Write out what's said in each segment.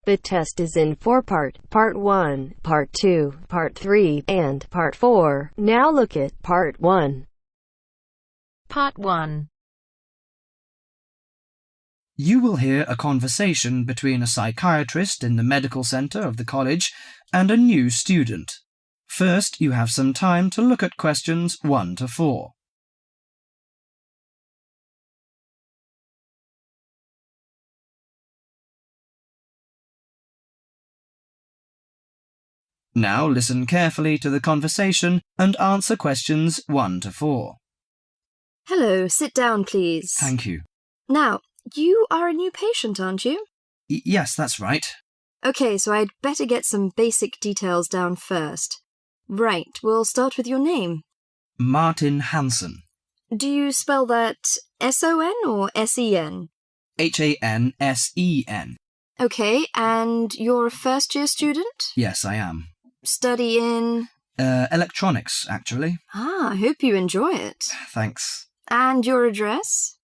The test is in 4 parts: Part 1, Part 2, Part 3, and Part 4. Now look at Part 1. Part 1. You will hear a conversation between a psychiatrist in the medical centre of the college and a new student. First, you have some time to look at questions 1 to 4. Now listen carefully to the conversation and answer questions 1 to 4. Hello, sit down, please. Thank you. Now, you are a new patient, aren't you? Yes, that's right. Okay, so I'd better get some basic details down first. Right, we'll start with your name. Martin Hansen. Do you spell that S-O-N or S-E-N? Hansen. Okay, and you're a first-year student? Yes, I am. Study in? Electronics, actually. I hope you enjoy it. Thanks. And your address?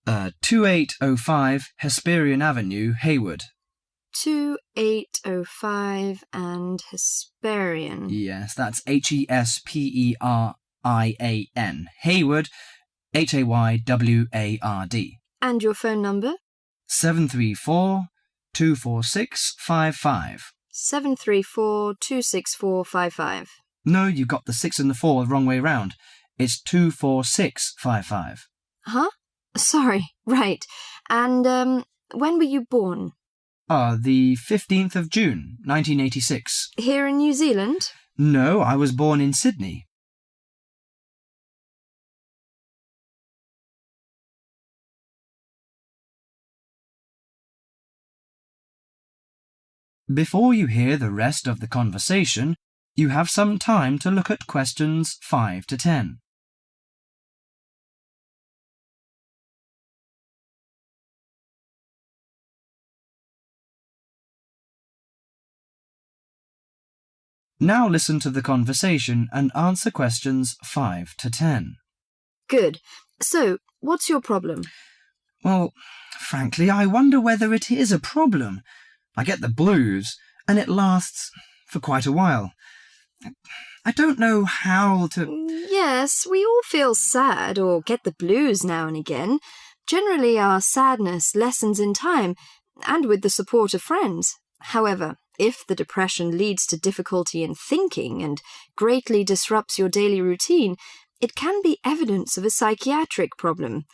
2805 Hesperian Avenue, Hayward. 2805 and Hesperian. Yes, that's Hesperian. Hayward, Hayward. And your phone number? 734-246-55. 734-264-55. No, you got the 6 and the 4 the wrong way round. It's 24655. Huh? Sorry, right. And, when were you born? The 15th of June, 1986. Here in New Zealand? No, I was born in Sydney. Before you hear the rest of the conversation, you have some time to look at questions 5 to 10. Now listen to the conversation and answer questions 5 to 10. Good. So, what's your problem? Well, frankly, I wonder whether it is a problem. I get the blues, and it lasts for quite a while. I don't know how to... Yes, we all feel sad or get the blues now and again. Generally, our sadness lessens in time, and with the support of friends. However, if the depression leads to difficulty in thinking and greatly disrupts your daily routine, it can be evidence of a psychiatric problem.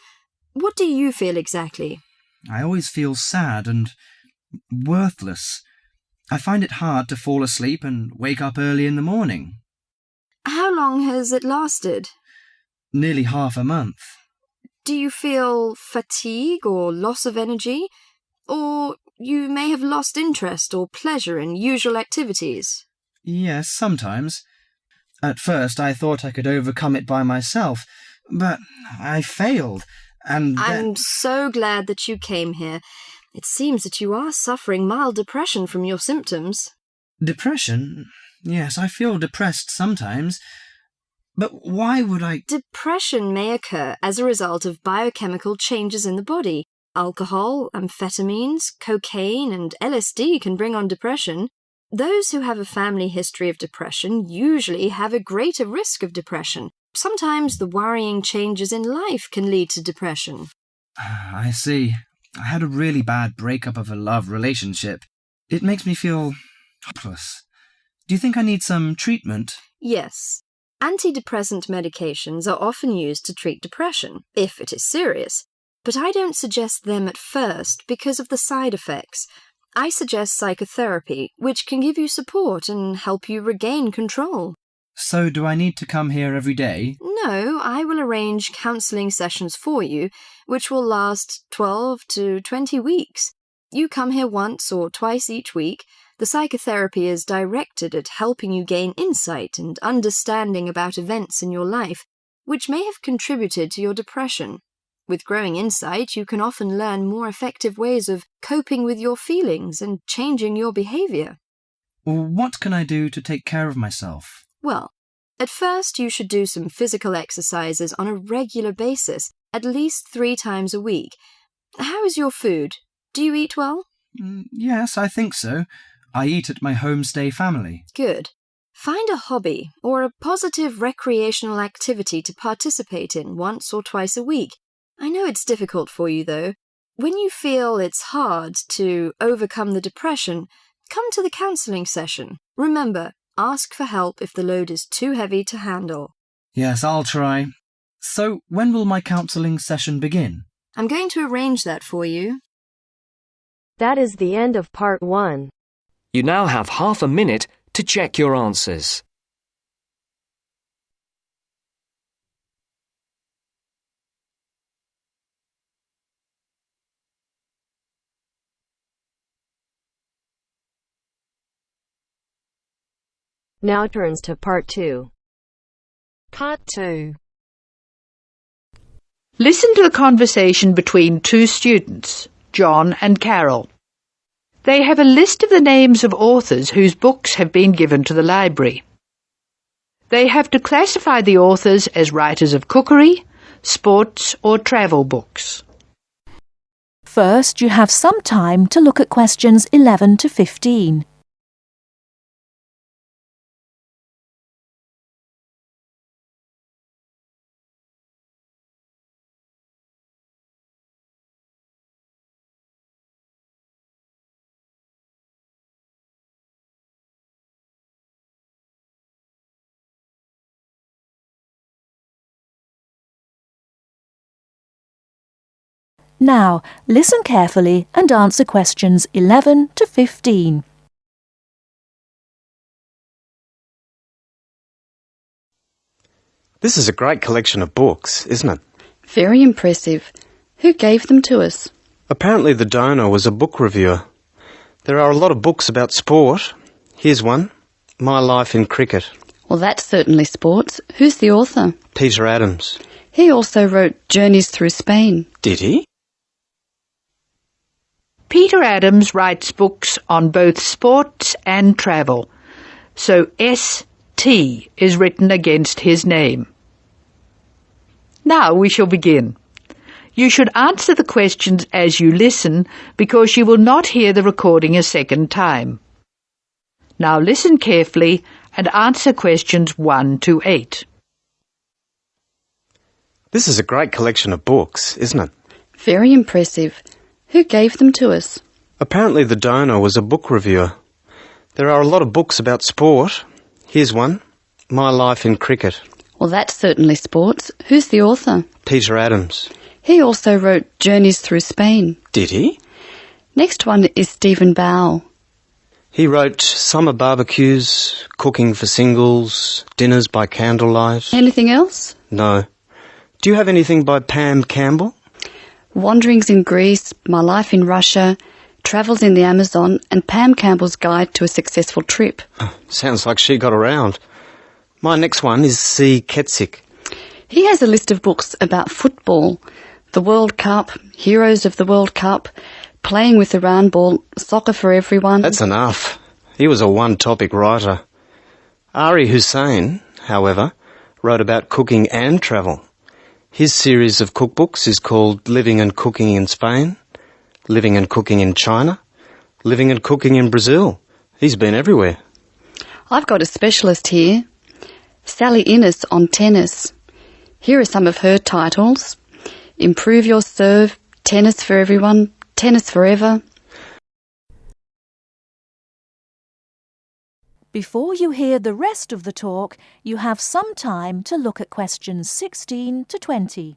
What do you feel exactly? I always feel sad and worthless. I find it hard to fall asleep and wake up early in the morning. How long has it lasted? Nearly half a month. Do you feel fatigue or loss of energy? Or you may have lost interest or pleasure in usual activities? Yes, sometimes. At first I thought I could overcome it by myself, but I failed, and I'm so glad that you came here. It seems that you are suffering mild depression from your symptoms. Depression? Yes, I feel depressed sometimes. But why would I... Depression may occur as a result of biochemical changes in the body. Alcohol, amphetamines, cocaine, and LSD can bring on depression. Those who have a family history of depression usually have a greater risk of depression. Sometimes the worrying changes in life can lead to depression. I see. I had a really bad breakup of a love relationship. It makes me feel hopeless. Do you think I need some treatment? Yes. Antidepressant medications are often used to treat depression, if it is serious. But I don't suggest them at first because of the side effects. I suggest psychotherapy, which can give you support and help you regain control. So do I need to come here every day? No, I will arrange counselling sessions for you, which will last 12 to 20 weeks. You come here once or twice each week. The psychotherapy is directed at helping you gain insight and understanding about events in your life, which may have contributed to your depression. With growing insight, you can often learn more effective ways of coping with your feelings and changing your behaviour. What can I do to take care of myself? Well, at first you should do some physical exercises on a regular basis, at least 3 times a week. How is your food? Do you eat well? Yes, I think so. I eat at my homestay family. Good. Find a hobby or a positive recreational activity to participate in once or twice a week. I know it's difficult for you, though. When you feel it's hard to overcome the depression, come to the counselling session. Remember, ask for help if the load is too heavy to handle. Yes, I'll try. So, when will my counselling session begin? I'm going to arrange that for you. That is the end of part 1. You now have half a minute to check your answers. Now turns to part 2. Part 2. Listen to the conversation between two students, John and Carol. They have a list of the names of authors whose books have been given to the library. They have to classify the authors as writers of cookery, sports or travel books. First, you have some time to look at questions 11 to 15. Now, listen carefully and answer questions 11 to 15. This is a great collection of books, isn't it? Very impressive. Who gave them to us? Apparently the donor was a book reviewer. There are a lot of books about sport. Here's one, My Life in Cricket. Well, that's certainly sports. Who's the author? Peter Adams. He also wrote Journeys Through Spain. Did he? Peter Adams writes books on both sports and travel, so S.T. is written against his name. Now we shall begin. You should answer the questions as you listen because you will not hear the recording a second time. Now listen carefully and answer questions 1 to 8. This is a great collection of books, isn't it? Very impressive. Who gave them to us? Apparently the donor was a book reviewer. There are a lot of books about sport. Here's one, My Life in Cricket. Well, that's certainly sports. Who's the author? Peter Adams. He also wrote Journeys Through Spain. Did he? Next one is Stephen Bow. He wrote Summer Barbecues, Cooking for Singles, Dinners by Candlelight. Anything else? No. Do you have anything by Pam Campbell? Wanderings in Greece, My Life in Russia, Travels in the Amazon, and Pam Campbell's Guide to a Successful Trip. Sounds like she got around. My next one is C. Ketzik. He has a list of books about football, the World Cup, Heroes of the World Cup, Playing with the Round Ball, Soccer for Everyone. That's enough. He was a one-topic writer. Ari Hussein, however, wrote about cooking and travel. His series of cookbooks is called Living and Cooking in Spain, Living and Cooking in China, Living and Cooking in Brazil. He's been everywhere. I've got a specialist here, Sally Innes on tennis. Here are some of her titles. Improve Your Serve, Tennis for Everyone, Tennis Forever. Before you hear the rest of the talk, you have some time to look at questions 16 to 20.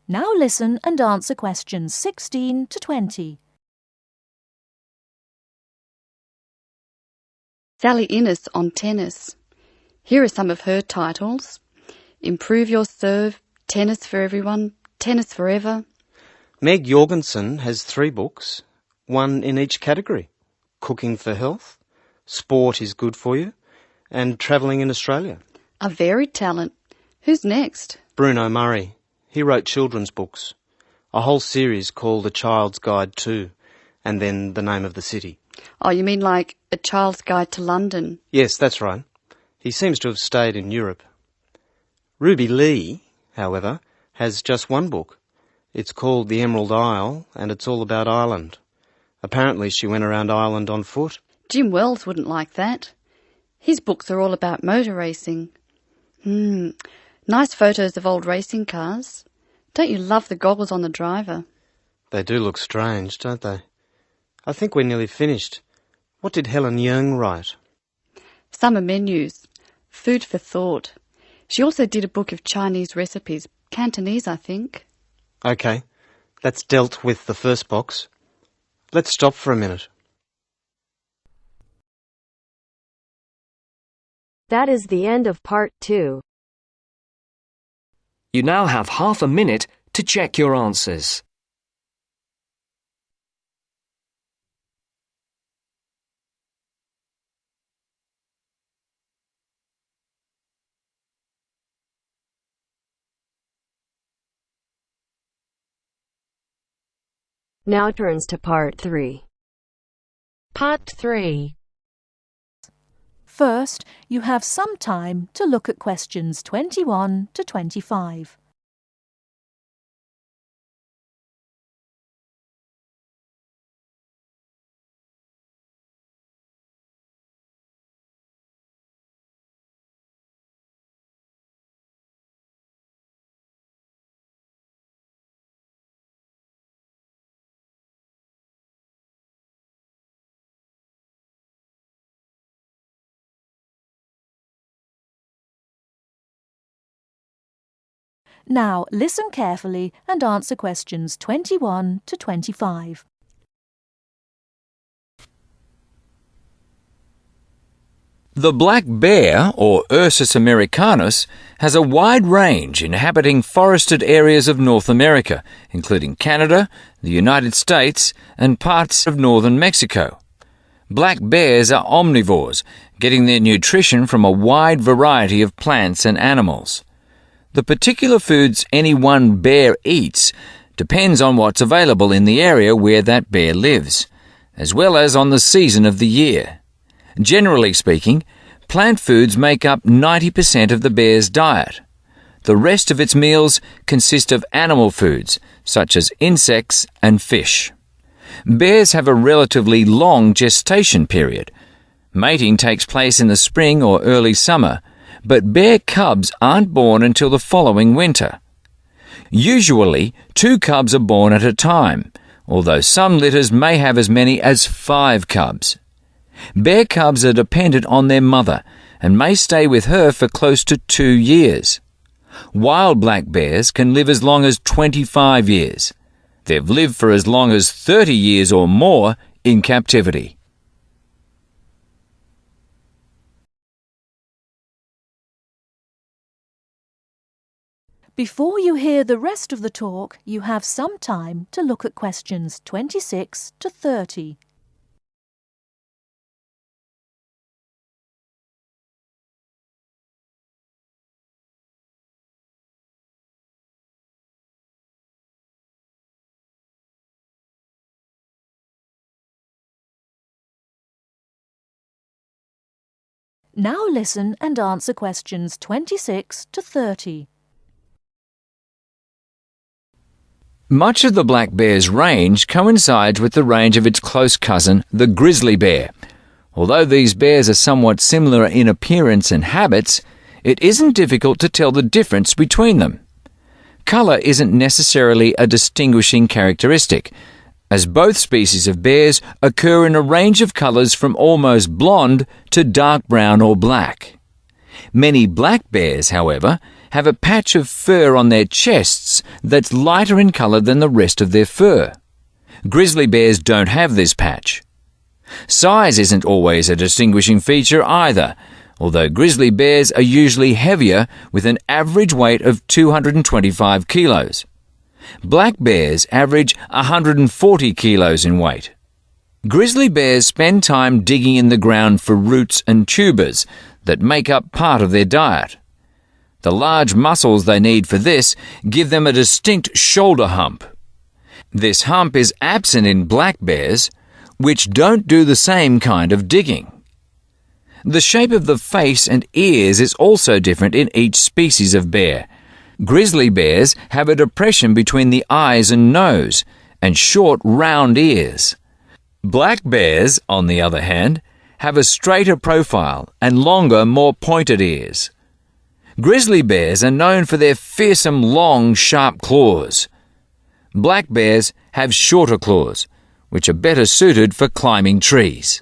Now listen and answer questions 16 to 20. Sally Innes on tennis. Here are some of her titles. Improve Your Serve, Tennis for Everyone, Tennis Forever. Meg Jorgensen has 3 books, one in each category. Cooking for Health, Sport is Good for You, and Travelling in Australia. A varied talent. Who's next? Bruno Murray. He wrote children's books. A whole series called A Child's Guide to, and then the name of the city. Oh, you mean like A Child's Guide to London? Yes, that's right. He seems to have stayed in Europe. Ruby Lee, however, has just one book. It's called The Emerald Isle, and it's all about Ireland. Apparently she went around Ireland on foot. Jim Wells wouldn't like that. His books are all about motor racing. Nice photos of old racing cars. Don't you love the goggles on the driver? They do look strange, don't they? I think we're nearly finished. What did Helen Young write? Summer menus. Food for thought. She also did a book of Chinese recipes. Cantonese, I think. OK, that's dealt with the first box. Let's stop for a minute. That is the end of part 2. You now have half a minute to check your answers. Now turns to part 3. Part 3. First, you have some time to look at questions 21 to 25. Now, listen carefully and answer questions 21 to 25. The black bear, or Ursus americanus, has a wide range inhabiting forested areas of North America, including Canada, the United States, and parts of northern Mexico. Black bears are omnivores, getting their nutrition from a wide variety of plants and animals. The particular foods any one bear eats depends on what's available in the area where that bear lives, as well as on the season of the year. Generally speaking, plant foods make up 90% of the bear's diet. The rest of its meals consist of animal foods, such as insects and fish. Bears have a relatively long gestation period. Mating takes place in the spring or early summer, but bear cubs aren't born until the following winter. Usually, 2 cubs are born at a time, although some litters may have as many as 5 cubs. Bear cubs are dependent on their mother and may stay with her for close to 2 years. Wild black bears can live as long as 25 years. They've lived for as long as 30 years or more in captivity. Before you hear the rest of the talk, you have some time to look at questions 26 to 30. Now listen and answer questions 26 to 30. Much of the black bear's range coincides with the range of its close cousin, the grizzly bear. Although these bears are somewhat similar in appearance and habits, it isn't difficult to tell the difference between them. Colour isn't necessarily a distinguishing characteristic, as both species of bears occur in a range of colours from almost blonde to dark brown or black. Many black bears, however, have a patch of fur on their chests that's lighter in colour than the rest of their fur. Grizzly bears don't have this patch. Size isn't always a distinguishing feature either, although grizzly bears are usually heavier with an average weight of 225 kilos. Black bears average 140 kilos in weight. Grizzly bears spend time digging in the ground for roots and tubers that make up part of their diet. The large muscles they need for this give them a distinct shoulder hump. This hump is absent in black bears, which don't do the same kind of digging. The shape of the face and ears is also different in each species of bear. Grizzly bears have a depression between the eyes and nose, and short, round ears. Black bears, on the other hand, have a straighter profile and longer, more pointed ears. Grizzly bears are known for their fearsome, long, sharp claws. Black bears have shorter claws, which are better suited for climbing trees.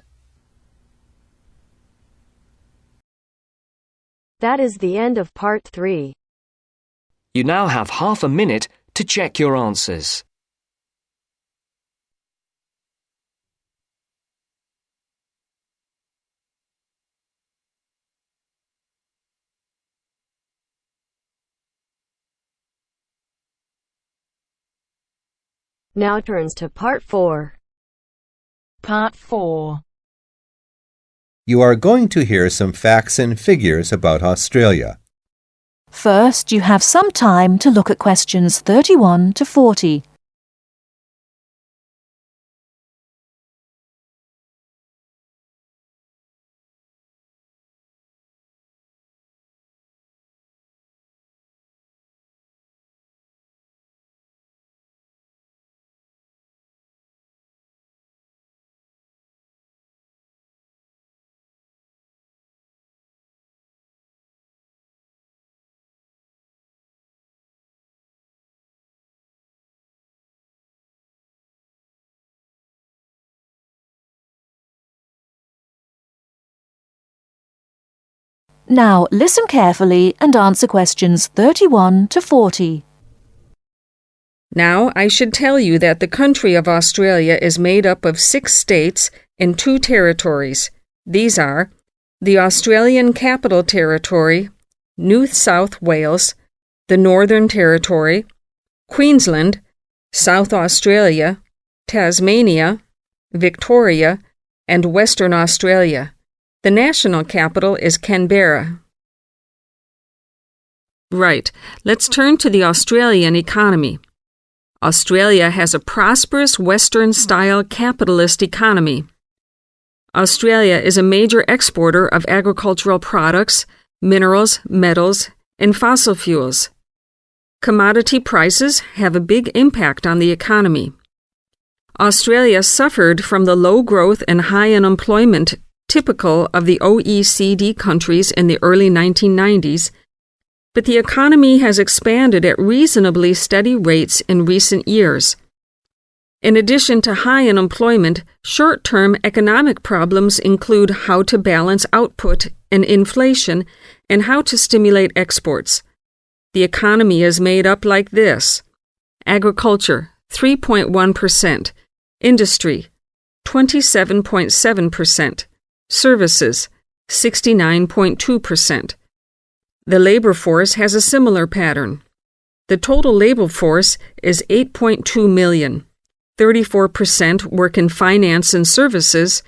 That is the end of part 3. You now have half a minute to check your answers. Now turns to part 4. Part 4. You are going to hear some facts and figures about Australia. First, you have some time to look at questions 31 to 40. Now listen carefully and answer questions 31 to 40. Now I should tell you that the country of Australia is made up of 6 states and 2 territories. These are the Australian Capital Territory, New South Wales, the Northern Territory, Queensland, South Australia, Tasmania, Victoria, and Western Australia. The national capital is Canberra. Right, let's turn to the Australian economy. Australia has a prosperous Western-style capitalist economy. Australia is a major exporter of agricultural products, minerals, metals, and fossil fuels. Commodity prices have a big impact on the economy. Australia suffered from the low growth and high unemployment typical of the OECD countries in the early 1990s, but the economy has expanded at reasonably steady rates in recent years. In addition to high unemployment, short-term economic problems include how to balance output and inflation and how to stimulate exports. The economy is made up like this: agriculture, 3.1%, industry, 27.7%, services, 69.2%. The labor force has a similar pattern. The total labor force is 8.2 million. 34% work in finance and services,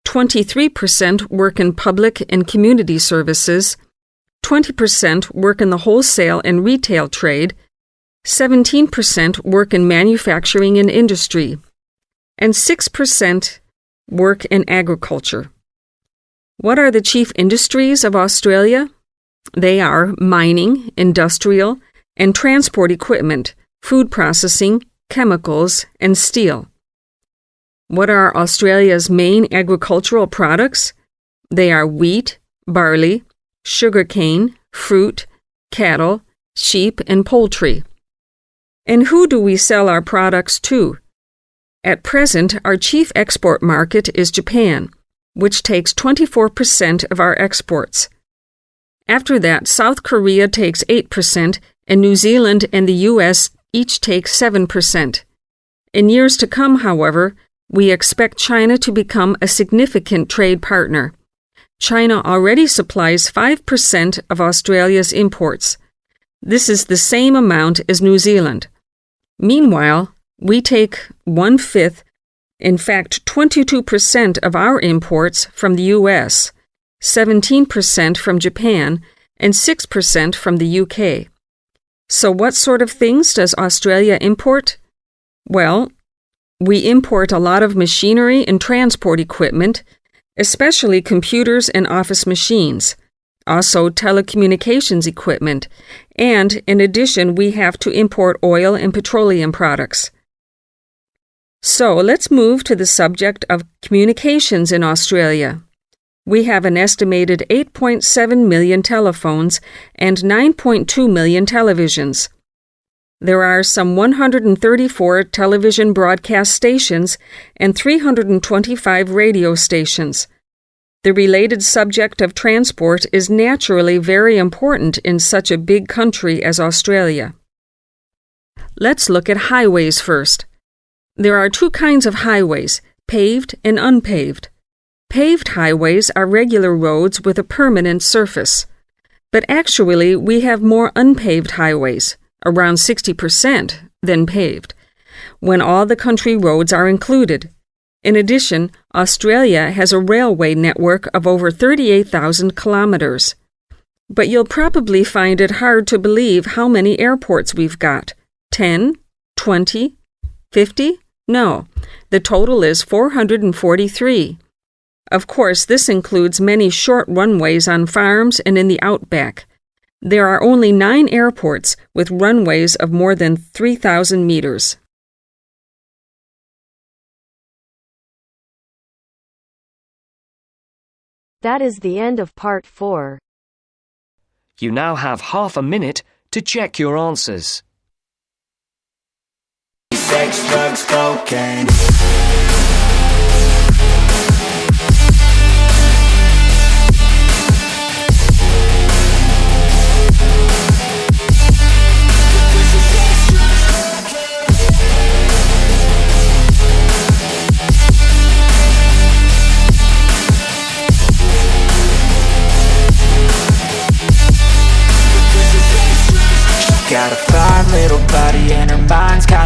23% work in public and community services, 20% work in the wholesale and retail trade, 17% work in manufacturing and industry, and 6% work in agriculture. What are the chief industries of Australia? They are mining, industrial, and transport equipment, food processing, chemicals, and steel. What are Australia's main agricultural products? They are wheat, barley, sugarcane, fruit, cattle, sheep, and poultry. And who do we sell our products to? At present, our chief export market is Japan, which takes 24% of our exports. After that, South Korea takes 8%, and New Zealand and the U.S. each take 7%. In years to come, however, we expect China to become a significant trade partner. China already supplies 5% of Australia's imports. This is the same amount as New Zealand. Meanwhile, we take 1/5, in fact 22% of our imports from the U.S., 17% from Japan, and 6% from the UK. So what sort of things does Australia import? Well, we import a lot of machinery and transport equipment, especially computers and office machines, also telecommunications equipment, and in addition we have to import oil and petroleum products. So let's move to the subject of communications in Australia. We have an estimated 8.7 million telephones and 9.2 million televisions. There are some 134 television broadcast stations and 325 radio stations. The related subject of transport is naturally very important in such a big country as Australia. Let's look at highways first. There are two kinds of highways, paved and unpaved. Paved highways are regular roads with a permanent surface. But actually, we have more unpaved highways, around 60%, than paved, when all the country roads are included. In addition, Australia has a railway network of over 38,000 kilometers. But you'll probably find it hard to believe how many airports we've got. 10? 20? 50? No, the total is 443. Of course, this includes many short runways on farms and in the outback. There are only 9 airports with runways of more than 3,000 meters. That is the end of part 4. You now have half a minute to check your answers. Sex, drugs, cocaine. Got a fine little body and her mind's kind